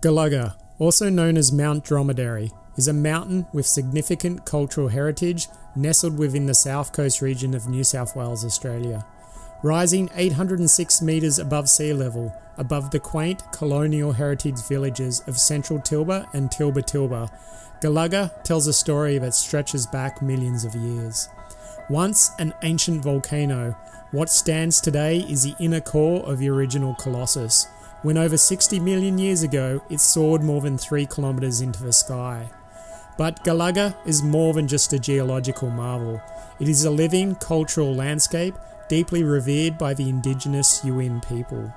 Gulaga, also known as Mount Dromedary, is a mountain with significant cultural heritage nestled within the south coast region of New South Wales, Australia. Rising 806 metres above sea level, above the quaint colonial heritage villages of central Tilba and Tilba, Gulaga tells a story that stretches back millions of years. Once an ancient volcano, what stands today is the inner core of the original colossus, when over 60 million years ago it soared more than 3 kilometres into the sky. But Gulaga is more than just a geological marvel. It is a living cultural landscape deeply revered by the indigenous Yuin people.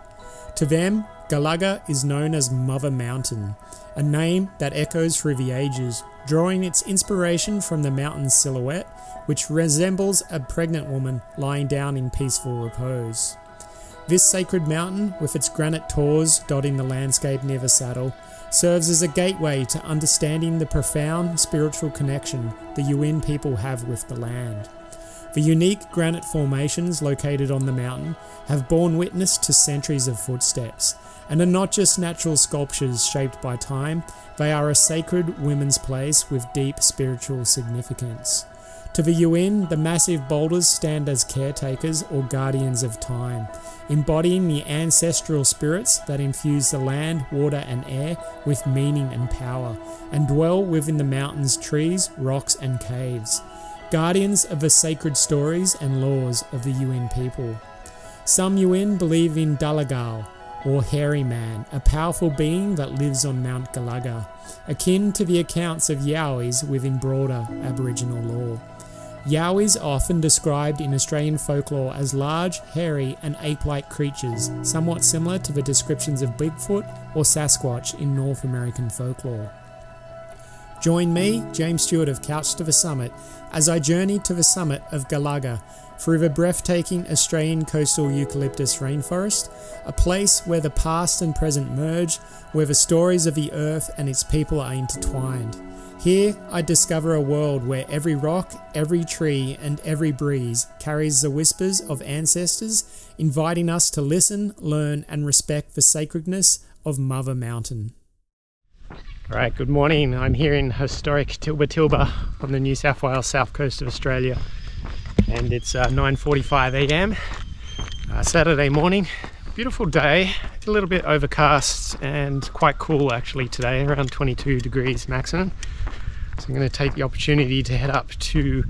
To them, Gulaga is known as Mother Mountain, a name that echoes through the ages, drawing its inspiration from the mountain's silhouette, which resembles a pregnant woman lying down in peaceful repose. This sacred mountain, with its granite tors dotting the landscape near the saddle, serves as a gateway to understanding the profound spiritual connection the Yuin people have with the land. The unique granite formations located on the mountain have borne witness to centuries of footsteps, and are not just natural sculptures shaped by time, they are a sacred women's place with deep spiritual significance. To the Yuin, the massive boulders stand as caretakers or guardians of time, embodying the ancestral spirits that infuse the land, water and air with meaning and power, and dwell within the mountain's trees, rocks and caves. Guardians of the sacred stories and laws of the Yuin people. Some Yuin believe in Dalagal, or Hairy Man, a powerful being that lives on Mount Gulaga, akin to the accounts of Yowies within broader Aboriginal lore. Yowies are often described in Australian folklore as large, hairy and ape-like creatures, somewhat similar to the descriptions of Bigfoot or Sasquatch in North American folklore. Join me, James Stewart of Couch to the Summit, as I journey to the summit of Gulaga through the breathtaking Australian coastal eucalyptus rainforest, a place where the past and present merge, where the stories of the earth and its people are intertwined. Here, I discover a world where every rock, every tree and every breeze carries the whispers of ancestors, inviting us to listen, learn and respect the sacredness of Mother Mountain. Alright, good morning. I'm here in historic Tilba on the New South Wales south coast of Australia, and it's 9:45 a.m. Saturday morning. Beautiful day. It's a little bit overcast and quite cool actually today, around 22 degrees maximum. So I'm going to take the opportunity to head up to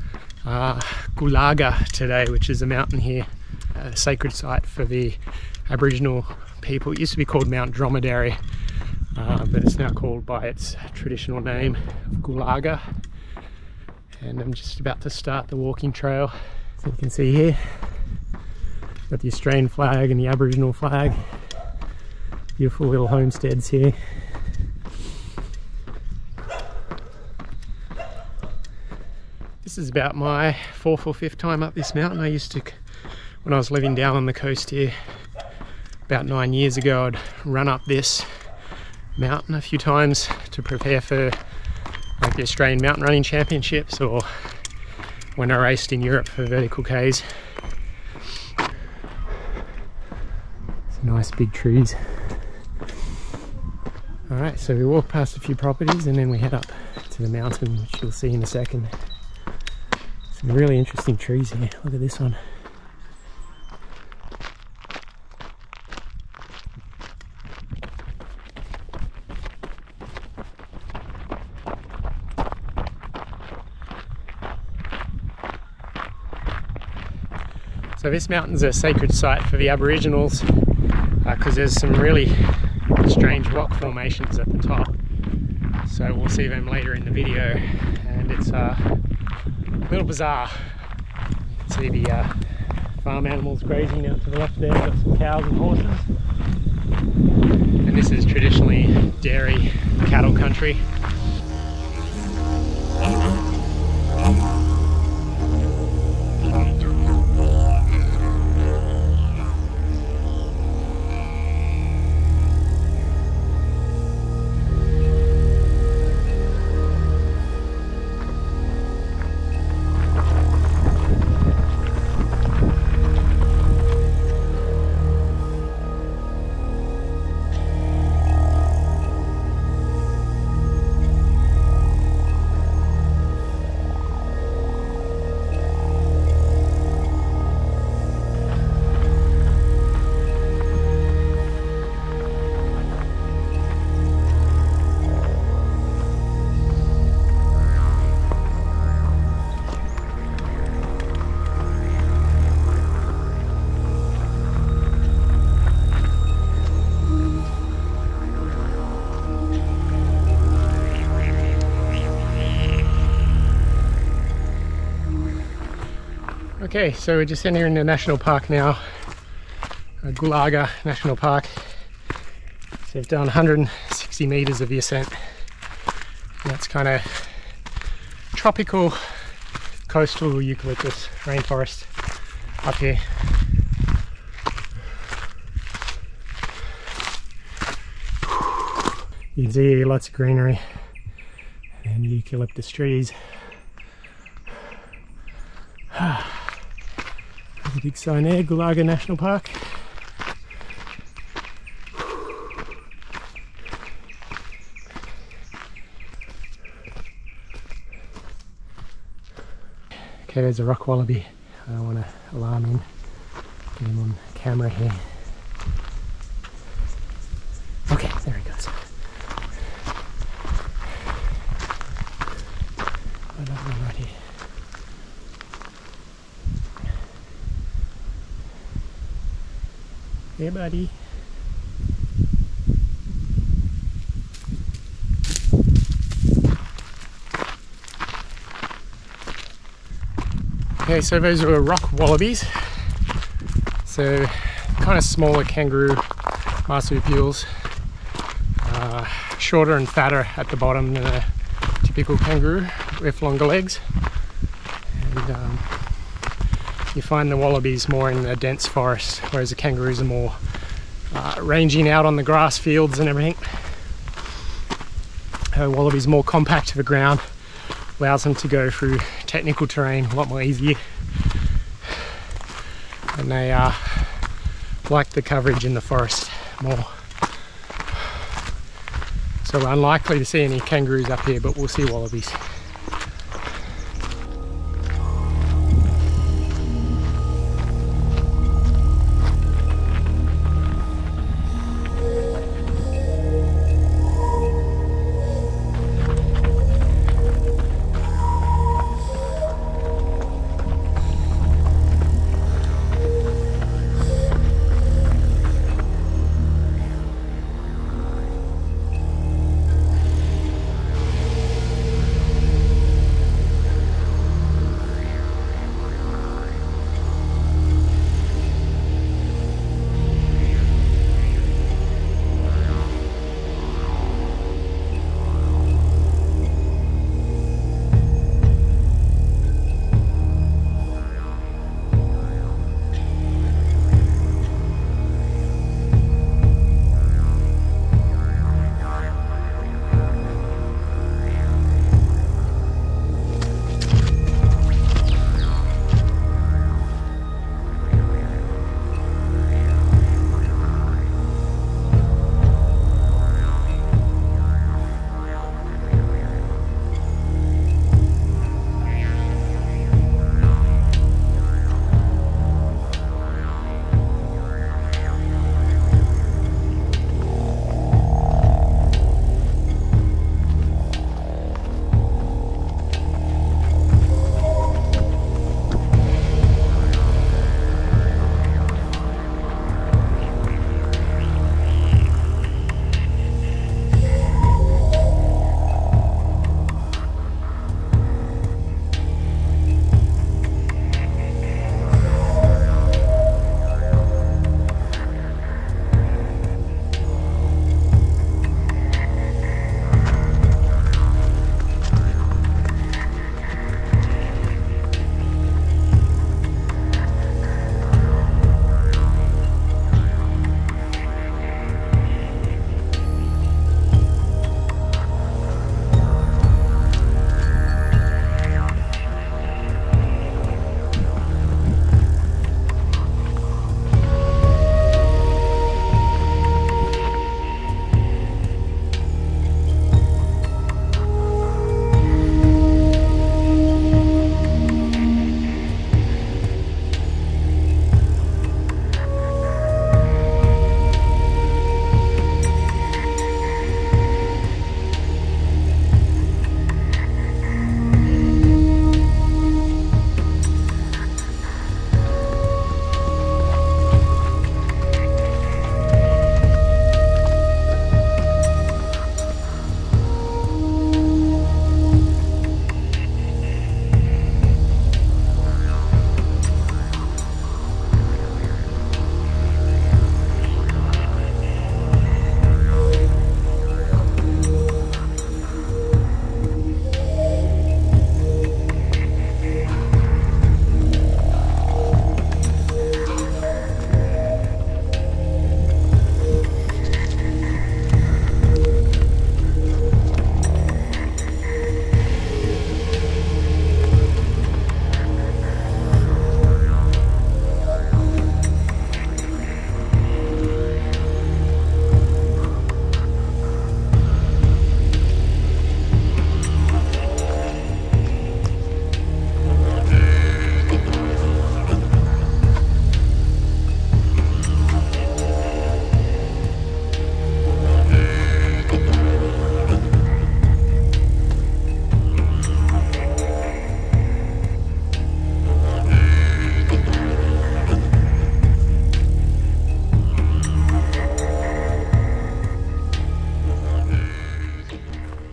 Gulaga today, which is a mountain here, a sacred site for the Aboriginal people. It used to be called Mount Dromedary, but it's now called by its traditional name of Gulaga. And I'm just about to start the walking trail. So you can see here, got the Australian flag and the Aboriginal flag. Beautiful little homesteads here. This is about my 4th or 5th time up this mountain. I used to, when I was living down on the coast here, about 9 years ago, I'd run up this mountain a few times to prepare for like the Australian Mountain Running Championships, or when I raced in Europe for vertical Ks. Some nice big trees. Alright, so we walk past a few properties and then we head up to the mountain, which you'll see in a second. Some really interesting trees here. Look at this one. So this mountain's a sacred site for the Aboriginals because there's some really strange rock formations at the top. So we'll see them later in the video, and it's a little bizarre. You can see the farm animals grazing out to the left there. Got some cows and horses. And this is traditionally dairy cattle country. Okay, so we're just entering the national park now, Gulaga National Park. So we've done 160 meters of the ascent. And that's kind of tropical coastal eucalyptus rainforest up here. You can see lots of greenery and eucalyptus trees. There's a big sign there, Gulaga National Park. Okay, there's a rock wallaby. I don't want to alarm him. Get him on camera here. Okay, there he goes. Another one right here. Hey, buddy. Okay, so those are rock wallabies. So kind of smaller kangaroo marsupials. Shorter and fatter at the bottom than a typical kangaroo with longer legs. And you find the wallabies more in the dense forest, whereas the kangaroos are more ranging out on the grass fields and everything. Wallabies more compact to the ground, allows them to go through technical terrain a lot more easily. And they like the coverage in the forest more. So we're unlikely to see any kangaroos up here, but we'll see wallabies.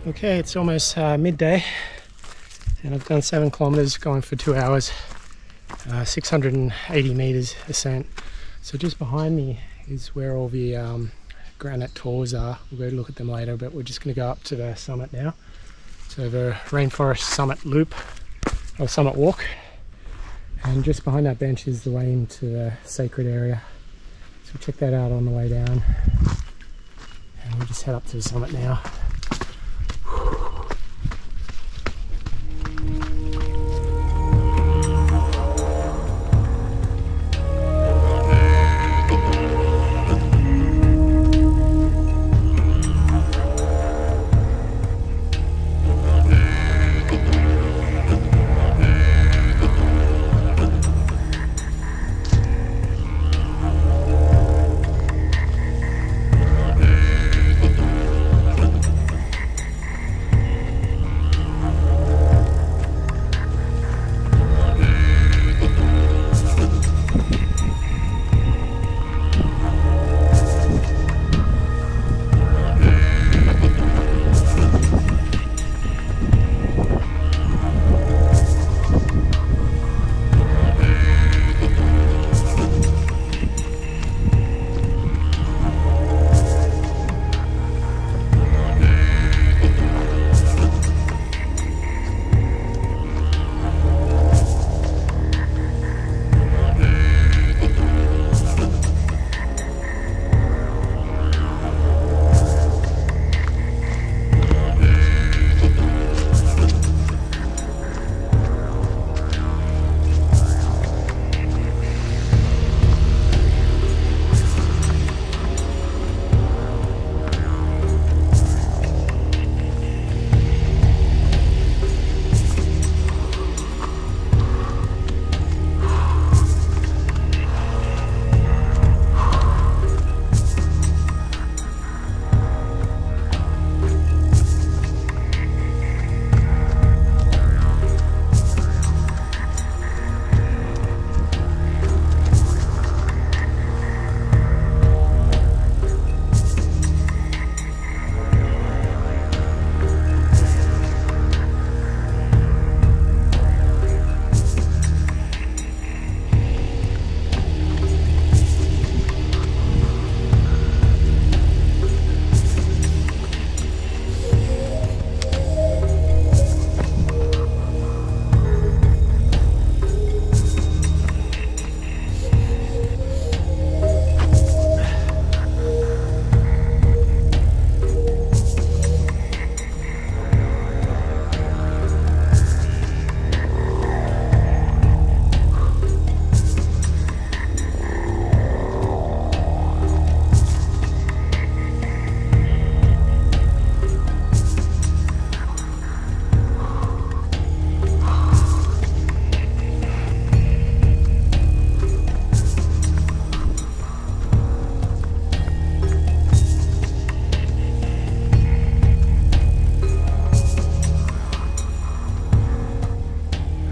Okay, it's almost midday and I've done 7 kilometers going for 2 hours, 680 meters ascent. So just behind me is where all the granite tours are. We'll go look at them later, but we're just going to go up to the summit now. So the rainforest summit loop or summit walk, and just behind that bench is the way into the sacred area. So we'll check that out on the way down, and we'll just head up to the summit now.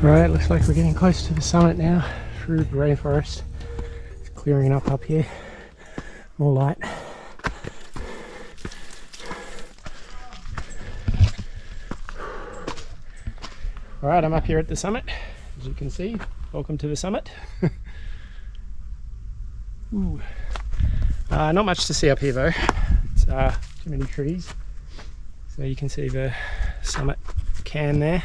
Alright, looks like we're getting close to the summit now through the rainforest. It's clearing up here. More light. Alright, I'm up here at the summit. As you can see, welcome to the summit. Ooh. Not much to see up here though. It's too many trees. So you can see the summit can there.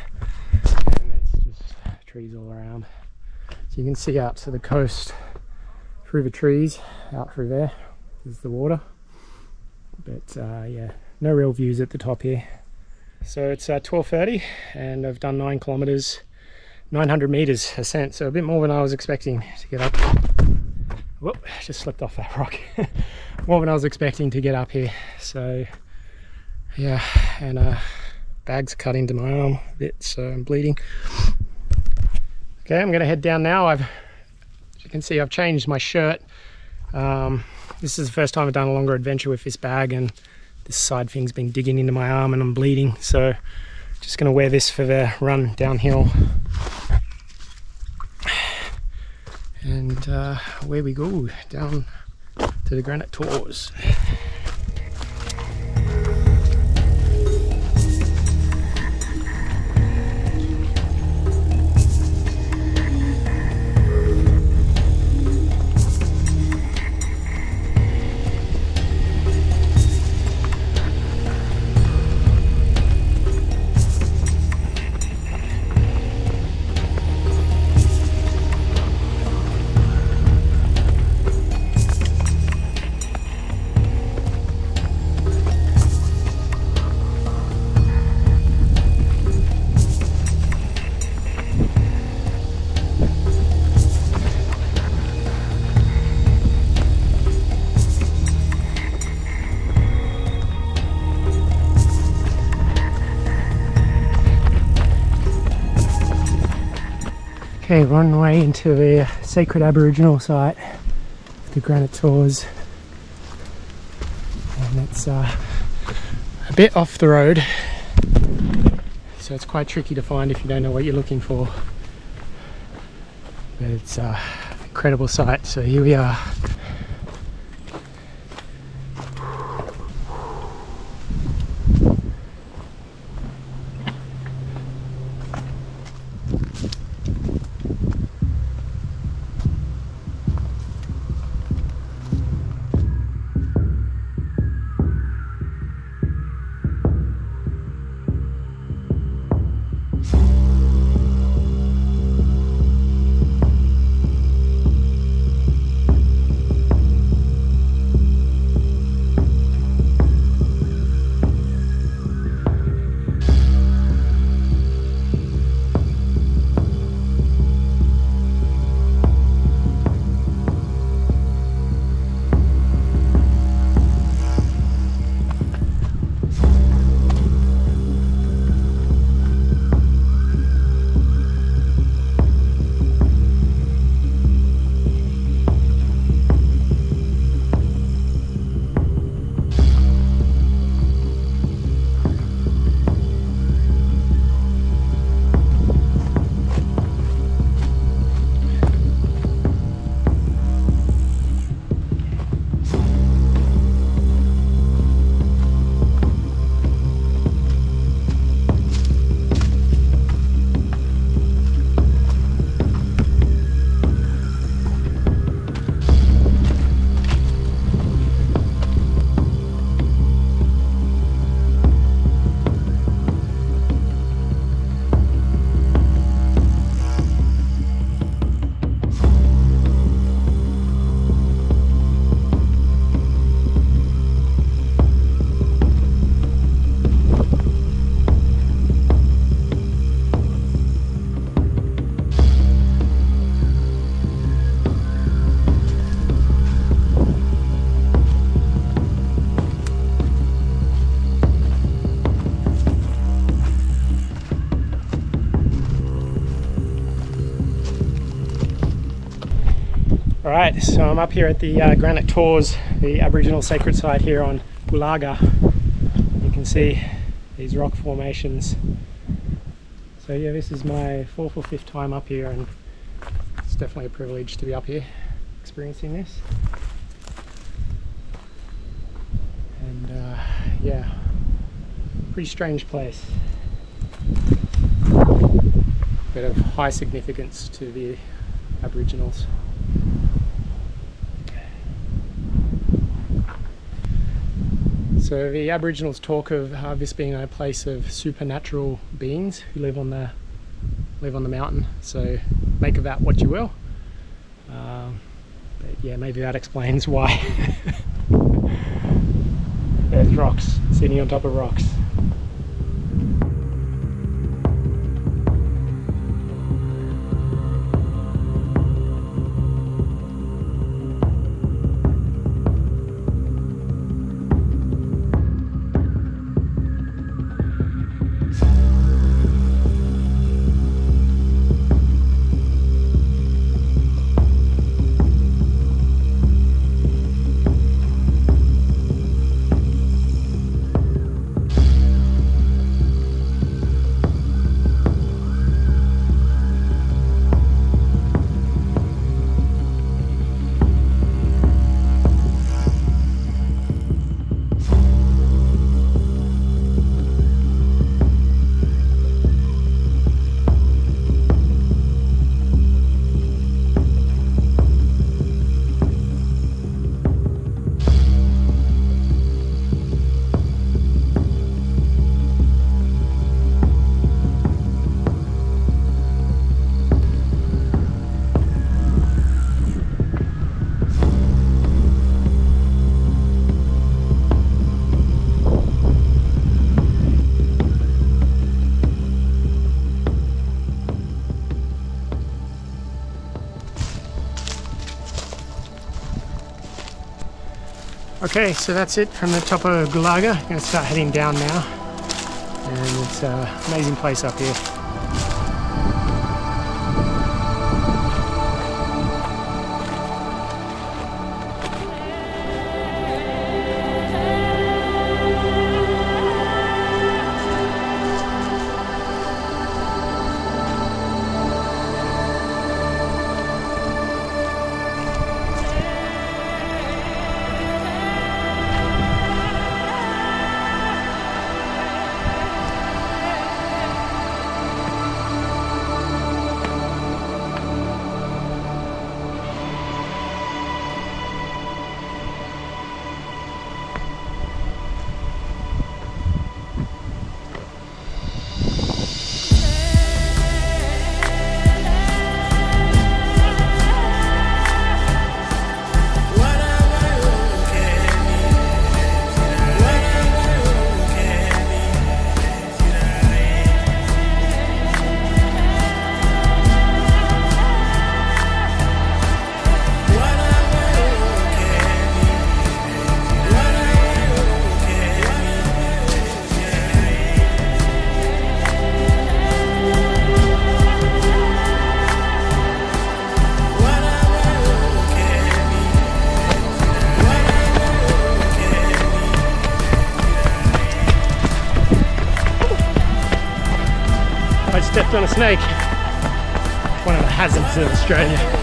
Trees all around, so you can see out to the coast through the trees. Out through there is the water, but yeah, no real views at the top here. So it's 12:30 and I've done 9 kilometers, 900 meters ascent, so a bit more than I was expecting to get up. Whoop, just slipped off that rock. More than I was expecting to get up here. So yeah, and bags cut into my arm a bit, so I'm bleeding. Okay, I'm going to head down now. As you can see, I've changed my shirt. This is the first time I've done a longer adventure with this bag, and this side thing's been digging into my arm and I'm bleeding. So just going to wear this for the run downhill. And away we go, down to the granite tours. Okay, we're on the way into the sacred Aboriginal site, the granite tours, and it's a bit off the road, so it's quite tricky to find if you don't know what you're looking for, but it's an incredible site. So here we are. Alright, so I'm up here at the Granite Tours, the Aboriginal sacred site here on Gulaga. You can see these rock formations. So yeah, this is my 4th or 5th time up here, and it's definitely a privilege to be up here experiencing this. And yeah, pretty strange place. Bit of high significance to the Aboriginals. So the Aboriginals talk of this being a place of supernatural beings who live on the mountain. So make of that what you will. But yeah, maybe that explains why there's rocks sitting on top of rocks. Okay, so that's it from the top of Gulaga. I'm going to start heading down now, and it's an amazing place up here. stepped on a snake. One of the hazards of Australia.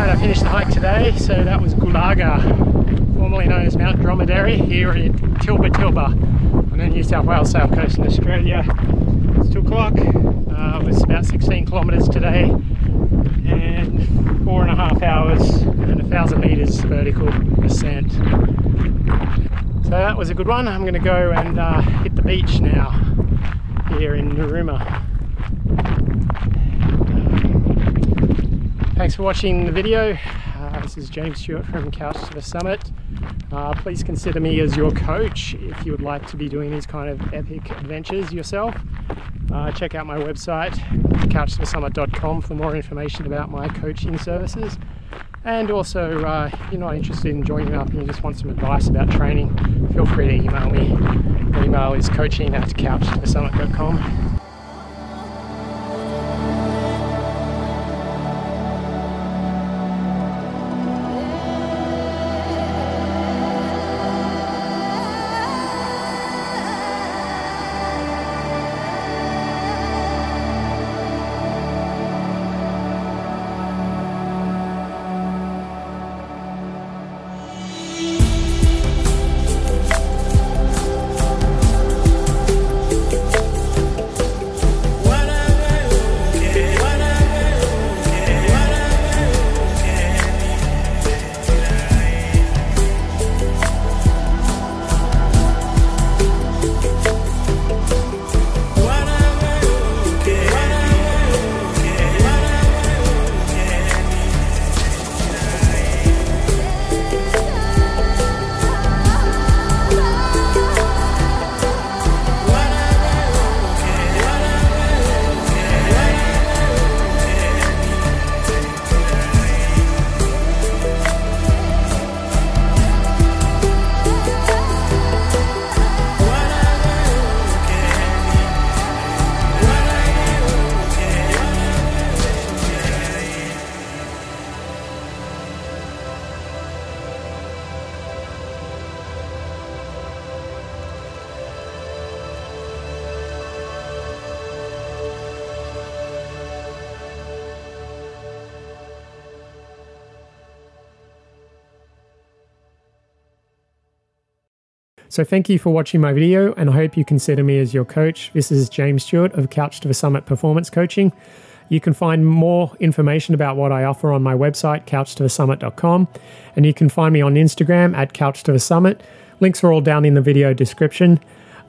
I finished the hike today, so that was Gulaga, formerly known as Mount Dromedary, here in Tilba on the New South Wales south coast in Australia. It's 2 o'clock. It was about 16 kilometres today and 4.5 hours and 1,000 metres vertical ascent. So that was a good one. I'm going to go and hit the beach now here in Narooma. Thanks for watching the video. This is James Stewart from Couch to the Summit. Please consider me as your coach if you would like to be doing these kind of epic adventures yourself. Check out my website, couchtothesummit.com, for more information about my coaching services. And also, if you're not interested in joining up and you just want some advice about training, feel free to email me. My email is coaching@couchtothesummit.com. So thank you for watching my video, and I hope you consider me as your coach. This is James Stewart of Couch to the Summit Performance Coaching. You can find more information about what I offer on my website, couchtothesummit.com, and you can find me on Instagram at couchtothesummit. Links are all down in the video description.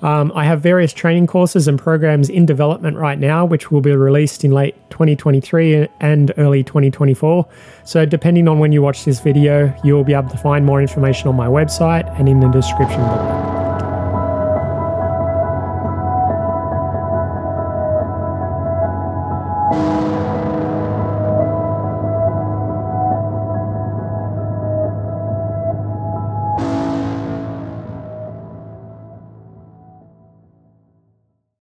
I have various training courses and programs in development right now, which will be released in late 2023 and early 2024. So depending on when you watch this video, you'll be able to find more information on my website and in the description below.